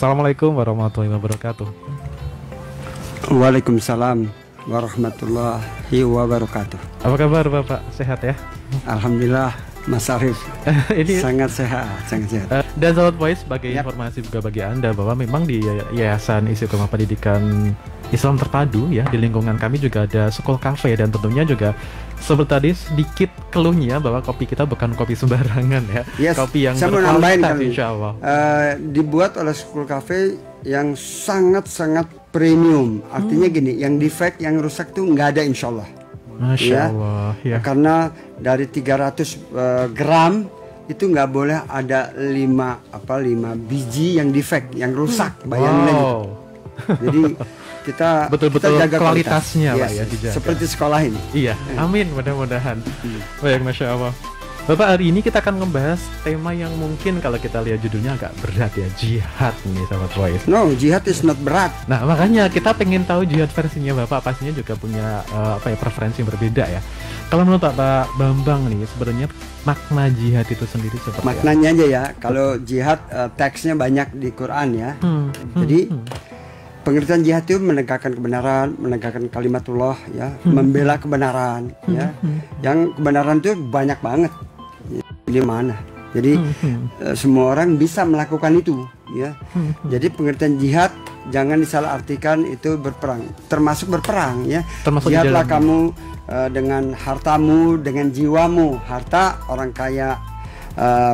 Assalamualaikum warahmatullahi wabarakatuh. Waalaikumsalam warahmatullahi wabarakatuh. Apa kabar Bapak? Sehat ya? Alhamdulillah, Mas Arif. Ini sangat sehat, sangat sehat. Dan Sahabat Voice, sebagai informasi juga bagi Anda bahwa memang di Yayasan Istiqomah Pendidikan Islam Terpadu ya, di lingkungan kami juga ada School Cafe, dan tentunya juga seperti tadi sedikit keluhnya bahwa kopi kita bukan kopi sembarangan ya. Yes, kopi yang saya mau nambahin berkualitas kali. insya Allah. Dibuat oleh School Cafe yang sangat-sangat premium. Artinya gini, yang defect, yang rusak tuh nggak ada insya Allah. Masya Allah ya. Karena dari 300 gram itu nggak boleh ada 5 biji yang defect, yang rusak. Bayangin aja. Jadi kita betul-betul kita jaga kualitasnya kualitas. Pak ya, dijaga. Seperti sekolah ini. Iya, amin, mudah-mudahan. Baik, Masya Allah. Bapak, hari ini kita akan membahas tema yang mungkin kalau kita lihat judulnya agak berat ya, jihad nih Sahabat Voice. No, jihad is not berat. Nah, makanya kita pengen tahu jihad versinya Bapak, pastinya juga punya preferensi yang berbeda ya. Kalau menurut Pak Bambang nih, sebenarnya makna jihad itu sendiri seperti maknanya aja ya. Kalau jihad teksnya banyak di Quran ya. Jadi pengertian jihad itu menegakkan kebenaran, menegakkan kalimatullah ya, membela kebenaran ya. Yang kebenaran itu banyak banget. Di mana? Jadi semua orang bisa melakukan itu ya. Jadi pengertian jihad jangan disalahartikan itu berperang, termasuk berperang ya. Termasuk jihadlah kamu dengan hartamu, dengan jiwamu. Harta orang kaya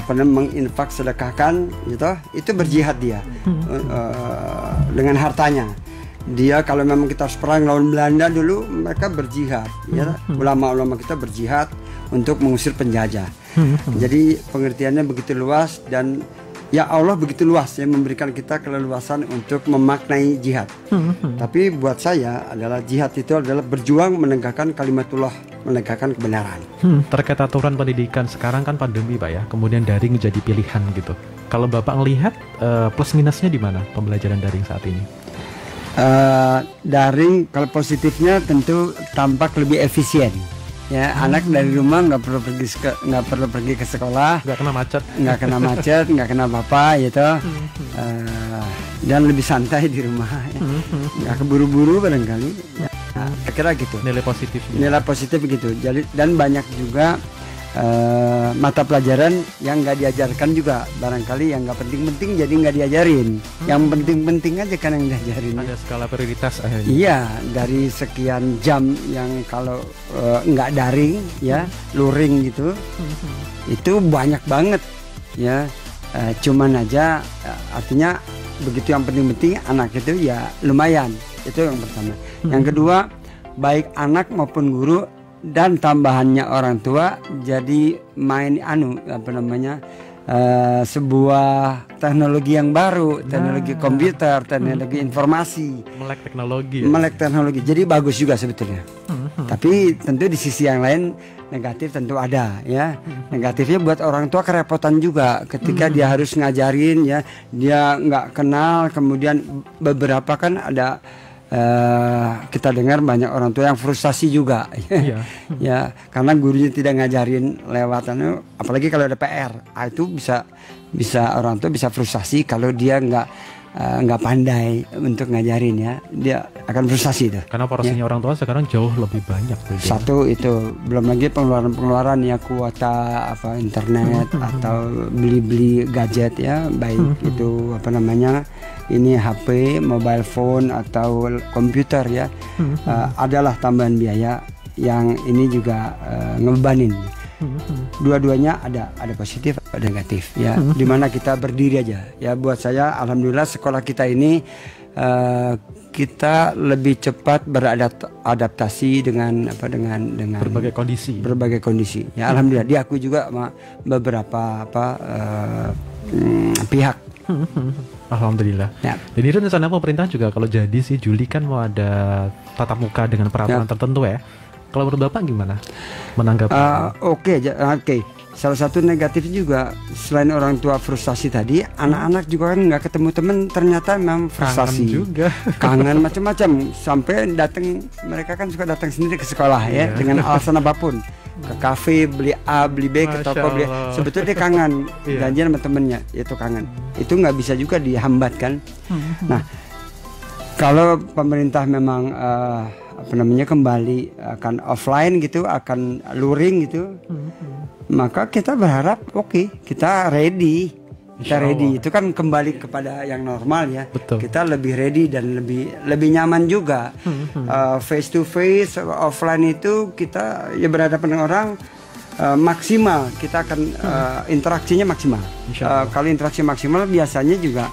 menginfak, sedekahkan gitu, itu berjihad dia dengan hartanya. Dia kalau memang kita harus perang lawan Belanda dulu, mereka berjihad ya. Ulama-ulama kita berjihad untuk mengusir penjajah. Jadi pengertiannya begitu luas, dan ya Allah begitu luas ya, memberikan kita keleluasan untuk memaknai jihad. Tapi buat saya adalah jihad itu adalah berjuang menegakkan kalimatullah, menegakkan kebenaran. Terkait aturan pendidikan sekarang kan pandemi Pak ya, kemudian daring jadi pilihan gitu. Kalau Bapak ngelihat plus minusnya di mana pembelajaran daring saat ini? Daring kalau positifnya tentu tampak lebih efisien. Ya, anak dari rumah nggak perlu pergi ke sekolah, nggak kena macet, nggak kena apa gitu, dan lebih santai di rumah, ya. Nggak keburu-buru barangkali. Ya, kira gitu. Nilai positif. Nilai positif gitu. Jadi dan banyak juga mata pelajaran yang nggak diajarkan juga, barangkali yang nggak penting-penting jadi nggak diajarin. Yang penting-penting aja kan yang diajarin. Ada skala prioritas akhirnya. Iya, dari sekian jam yang kalau nggak daring ya, luring gitu, itu banyak banget ya. Cuman aja artinya begitu yang penting-penting anak itu ya lumayan. Itu yang pertama. Yang kedua, baik anak maupun guru dan tambahannya orang tua jadi main sebuah teknologi yang baru, teknologi komputer, teknologi informasi, melek teknologi. Jadi bagus juga sebetulnya. Tapi tentu di sisi yang lain negatif tentu ada ya. Negatifnya buat orang tua kerepotan juga ketika dia harus ngajarin ya, dia nggak kenal, kemudian beberapa kan ada kita dengar banyak orang tua yang frustasi juga ya, karena gurunya tidak ngajarin lewatan, apalagi kalau ada PR, itu bisa orang tua bisa frustasi kalau dia nggak pandai untuk ngajarin ya, dia akan frustasi itu. Karena porsinya orang tua sekarang jauh lebih banyak. Satu itu, belum lagi pengeluaran ya, kuota internet atau beli gadget ya, baik itu ini HP, mobile phone atau komputer ya, adalah tambahan biaya yang ini juga ngebebanin. Dua-duanya ada positif, ada negatif ya. Dimana kita berdiri aja ya. Buat saya alhamdulillah sekolah kita ini kita lebih cepat beradaptasi dengan berbagai kondisi ya, alhamdulillah diakui juga sama beberapa pihak. Alhamdulillah ya. Jadi rencana pemerintah juga kalau jadi sih Juli kan mau ada tatap muka dengan peraturan tertentu ya. Kalau menurut Bapak gimana menanggapi? Oke. Salah satu negatif juga, selain orang tua frustasi tadi, anak-anak juga kan nggak ketemu teman, ternyata memang frustasi. Kangen juga. Kangen macam-macam, sampai mereka kan suka datang sendiri ke sekolah ya, dengan alasan apapun. ke kafe beli A beli B, ke toko beli, sebetulnya dia kangen janjian sama temennya, itu kangen. Itu nggak bisa juga dihambat kan. Nah, kalau pemerintah memang kembali akan offline gitu, akan luring gitu, maka kita berharap kita ready. Itu kan kembali kepada yang normal ya. Betul. Kita lebih ready dan lebih nyaman juga. Face to face, offline itu kita ya berhadapan dengan orang maksimal. Kita akan interaksinya maksimal. Kalau interaksi maksimal biasanya juga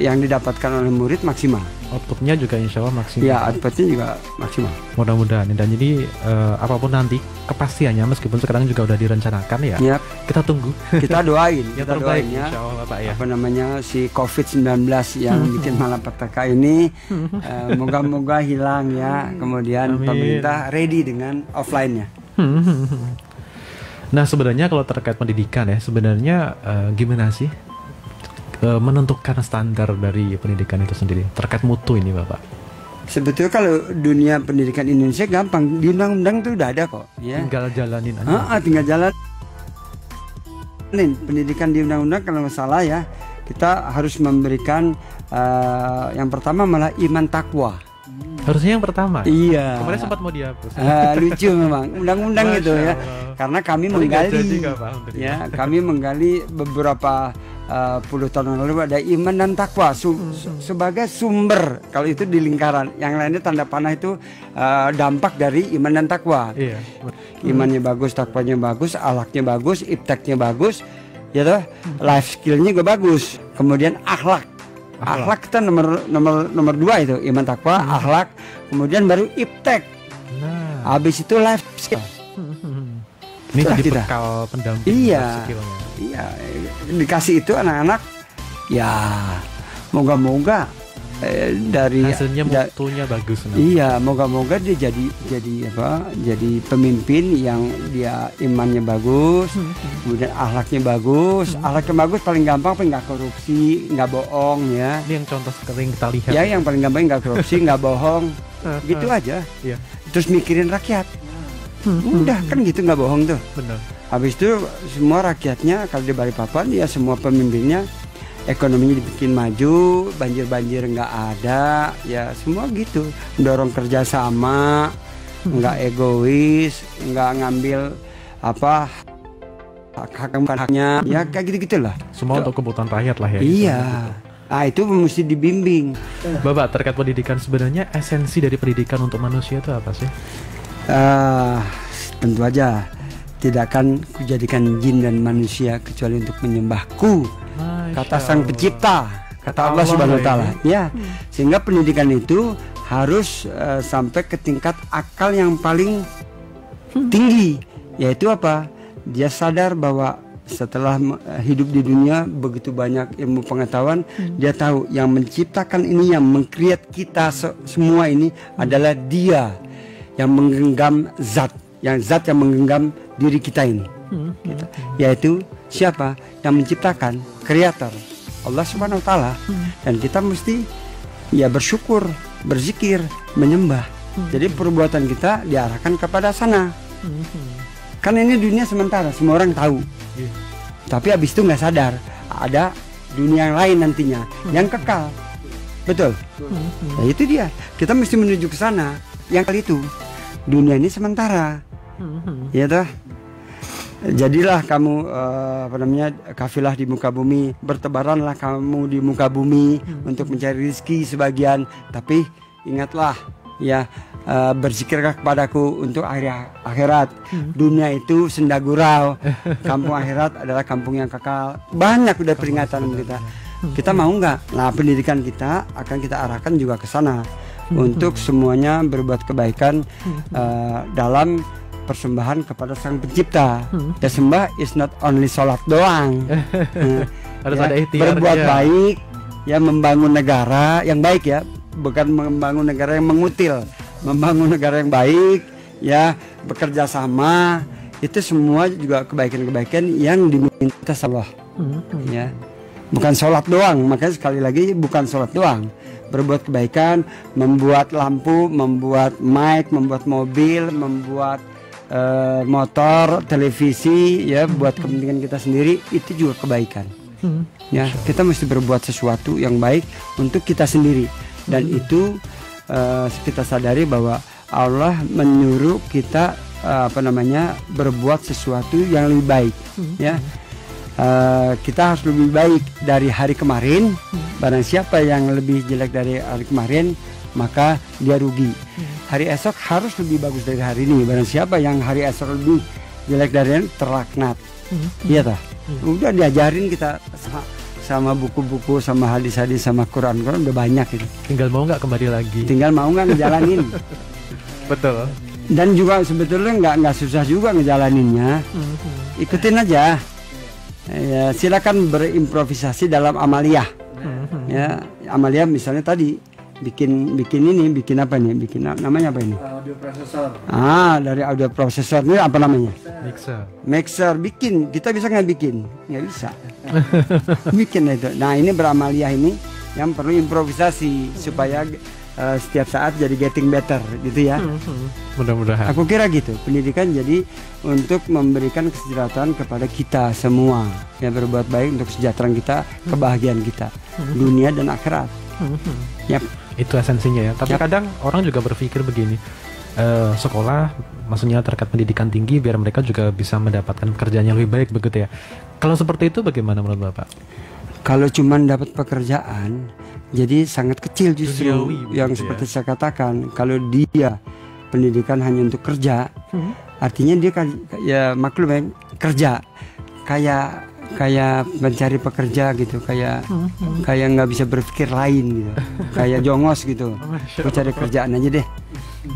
yang didapatkan oleh murid maksimal. Outputnya juga insya Allah maksimal. Ya, outputnya juga maksimal. Mudah-mudahan. Dan jadi apapun nanti kepastiannya, meskipun sekarang juga udah direncanakan ya. Yep. Kita tunggu. Kita doain. Yang terbaik insya Allah Pak ya. Si COVID-19 yang bikin malapetaka ini moga-moga hilang ya. Kemudian Amin. pemerintah ready dengan offline-nya. Nah, sebenarnya kalau terkait pendidikan ya, sebenarnya gimana sih menentukan standar dari pendidikan itu sendiri terkait mutu ini Bapak? Sebetulnya kalau dunia pendidikan Indonesia gampang, di undang-undang itu udah ada kok ya. Tinggal jalanin aja. Tinggal jalanin. Pendidikan di undang-undang kalau nggak salah ya, kita harus memberikan yang pertama malah iman takwa. Harusnya yang pertama. Iya. Kemarin sempat mau dihapus. Lucu memang undang-undang gitu ya. Karena kami menggali, ya kami menggali beberapa puluh tahun lalu ada iman dan takwa sebagai sumber. Kalau itu di lingkaran, yang lainnya tanda panah itu dampak dari iman dan takwa. Iya. Imannya bagus, takwanya bagus, akhlaknya bagus, ipteknya bagus, ya toh, life skillnya juga bagus. Kemudian akhlak kita nomor 2 itu iman takwa, akhlak, kemudian baru iptek. Habis itu life skill. Ini jadi bekal pendamping. Iya, dikasih itu anak-anak ya moga-moga dari hasilnya mutunya bagus. Iya, moga-moga dia jadi pemimpin yang dia imannya bagus, kemudian akhlaknya bagus. Akhlaknya bagus paling gampang nggak korupsi, nggak bohong ya. Ini yang contoh sering kita lihat. Ya, yang paling gampang nggak korupsi, nggak bohong, gitu aja. Iya. Terus mikirin rakyat. Udah kan gitu, nggak bohong tuh. Benar. Habis itu semua rakyatnya kalau di Balikpapan ya semua pemimpinnya ekonominya dibikin maju, banjir nggak ada, ya semua gitu. Dorong kerjasama, nggak egois, nggak ngambil haknya, ya kayak gitu-gitulah. Semua untuk kebutuhan rakyat lah ya. Iya. Nah, itu mesti dibimbing. Bapak, terkait pendidikan, sebenarnya esensi dari pendidikan untuk manusia itu apa sih? Tentu aja tidak akan kujadikan jin dan manusia kecuali untuk menyembahku, kata Sang Pencipta, kata Allah Subhanahu wa Ta'ala. Ya, sehingga pendidikan itu harus sampai ke tingkat akal yang paling tinggi, yaitu apa? Dia sadar bahwa setelah hidup di dunia begitu banyak ilmu pengetahuan, dia tahu yang menciptakan ini, yang mengkreat kita semua ini adalah Dia yang menggenggam zat yang menggenggam diri kita ini, yaitu siapa? Yang menciptakan, kreator, Allah Subhanahu wa Ta'ala. Dan kita mesti ya bersyukur, berzikir, menyembah. Jadi perbuatan kita diarahkan kepada sana. Kan ini dunia sementara, semua orang tahu. Tapi habis itu nggak sadar ada dunia yang lain nantinya yang kekal. Betul. Nah, itu dia. Kita mesti menuju ke sana. Yang kali itu dunia ini sementara. Ya toh. Jadilah kamu kafilah di muka bumi, bertebaranlah kamu di muka bumi untuk mencari rezeki sebagian, tapi ingatlah ya, berzikirlah kepadaku untuk akhirat. Dunia itu senda gurau, kampung akhirat adalah kampung yang kekal. Banyak udah peringatan kita. Kita mau nggak? Nah, pendidikan kita akan kita arahkan juga ke sana untuk semuanya berbuat kebaikan dalam persembahan kepada Sang Pencipta. Ya, sembah is not only sholat doang. Harus ya, ada ikhtiar, berbuat ya. baik, ya, membangun negara yang baik ya, bukan membangun negara yang mengutil, membangun negara yang baik, ya, bekerja sama. Itu semua juga kebaikan-kebaikan yang diminta Allah. Ya, bukan sholat doang. Makanya sekali lagi bukan sholat doang. Berbuat kebaikan, membuat lampu, membuat mic, membuat mobil, membuat motor, televisi, ya buat kepentingan kita sendiri, itu juga kebaikan. Ya, kita mesti berbuat sesuatu yang baik untuk kita sendiri, dan itu kita sadari bahwa Allah menyuruh kita berbuat sesuatu yang lebih baik. Ya, kita harus lebih baik dari hari kemarin. Barang siapa yang lebih jelek dari hari kemarin, maka dia rugi. Hari esok harus lebih bagus dari hari ini. Barang siapa yang hari esok lebih jelek dari hari ini, terlaknat. Iya tah. Udah diajarin kita sama buku-buku, sama hadis-hadis, sama Quran udah banyak itu. Tinggal mau nggak kembali lagi. Tinggal mau nggak ngejalanin. Betul. Dan juga sebetulnya nggak susah juga ngejalaninnya. Ikutin aja. Ya, silakan berimprovisasi dalam amaliyah. Ya, amaliyah misalnya tadi bikin apa nih? Bikin namanya apa ini? Audio processor. Dari audio processor ini apa namanya? Mixer. Bikin. Kita bisa nggak bikin? Nggak bisa. Bikin itu. Nah, ini beramaliyah ini yang perlu improvisasi supaya setiap saat jadi getting better gitu ya. Mudah-mudahan. Aku kira gitu. Pendidikan jadi untuk memberikan kesejahteraan kepada kita semua, ya, berbuat baik untuk kesejahteraan kita, kebahagiaan kita, dunia dan akhirat. Yap. Itu esensinya ya. Tapi kadang orang juga berpikir begini, sekolah maksudnya terkait pendidikan tinggi biar mereka juga bisa mendapatkan pekerjaan yang lebih baik begitu ya. Kalau seperti itu bagaimana menurut Bapak? Kalau cuma dapat pekerjaan, jadi sangat kecil justru. Yang seperti saya katakan, kalau dia pendidikan hanya untuk kerja, artinya dia kan ya maklum ya, kerja kayak mencari pekerja gitu, kayak nggak bisa berpikir lain gitu, kayak jongos gitu. Aku cari kerjaan aja deh.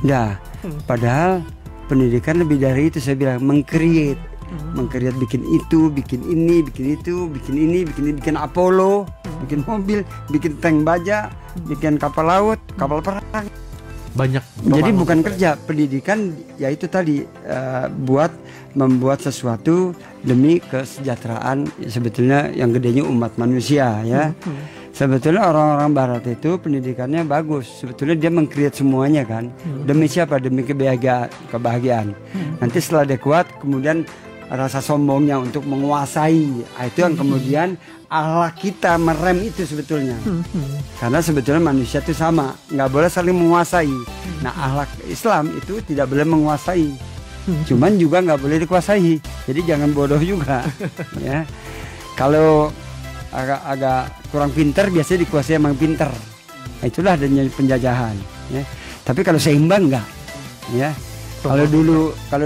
Nah, padahal pendidikan lebih dari itu. Saya bilang mengcreate, bikin itu, bikin ini, bikin itu, bikin ini, bikin Apollo, bikin mobil, bikin tank baja, bikin kapal laut, kapal perang. Banyak. Jadi bukan kerja, pendidikan ya itu tadi, membuat sesuatu demi kesejahteraan, sebetulnya yang gedenya umat manusia ya. Sebetulnya orang-orang barat itu pendidikannya bagus. Sebetulnya dia mengcreate semuanya kan. Demi siapa? Demi kebahagiaan. Nanti setelah dia kuat, kemudian rasa sombongnya untuk menguasai. Itu yang kemudian akhlak kita merem itu sebetulnya. Karena sebetulnya manusia itu sama, nggak boleh saling menguasai. Nah, akhlak Islam itu tidak boleh menguasai, cuman juga nggak boleh dikuasai. Jadi jangan bodoh juga. Ya, kalau agak kurang pinter biasanya dikuasai yang pinter. Nah, itulah adanya penjajahan. Ya. Tapi kalau seimbang nggak, ya. Kalau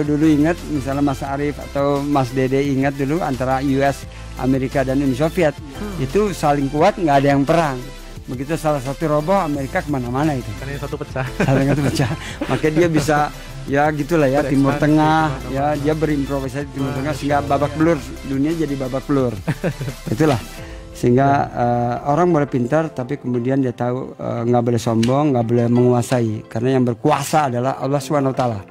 dulu ingat, misalnya Mas Arief atau Mas Dede ingat dulu antara US, Amerika dan Uni Soviet itu saling kuat, nggak ada yang perang. Begitu salah satu roboh, Amerika kemana-mana itu. Karena yang satu pecah. Saling satu pecah. Makanya dia bisa ya gitulah ya, Timur Tengah ya, dia berimprovisasi Timur Tengah sehingga babak belur, dunia jadi babak belur. Itulah. Sehingga orang boleh pintar, tapi kemudian dia tahu nggak boleh sombong, nggak boleh menguasai, karena yang berkuasa adalah Allah SWT.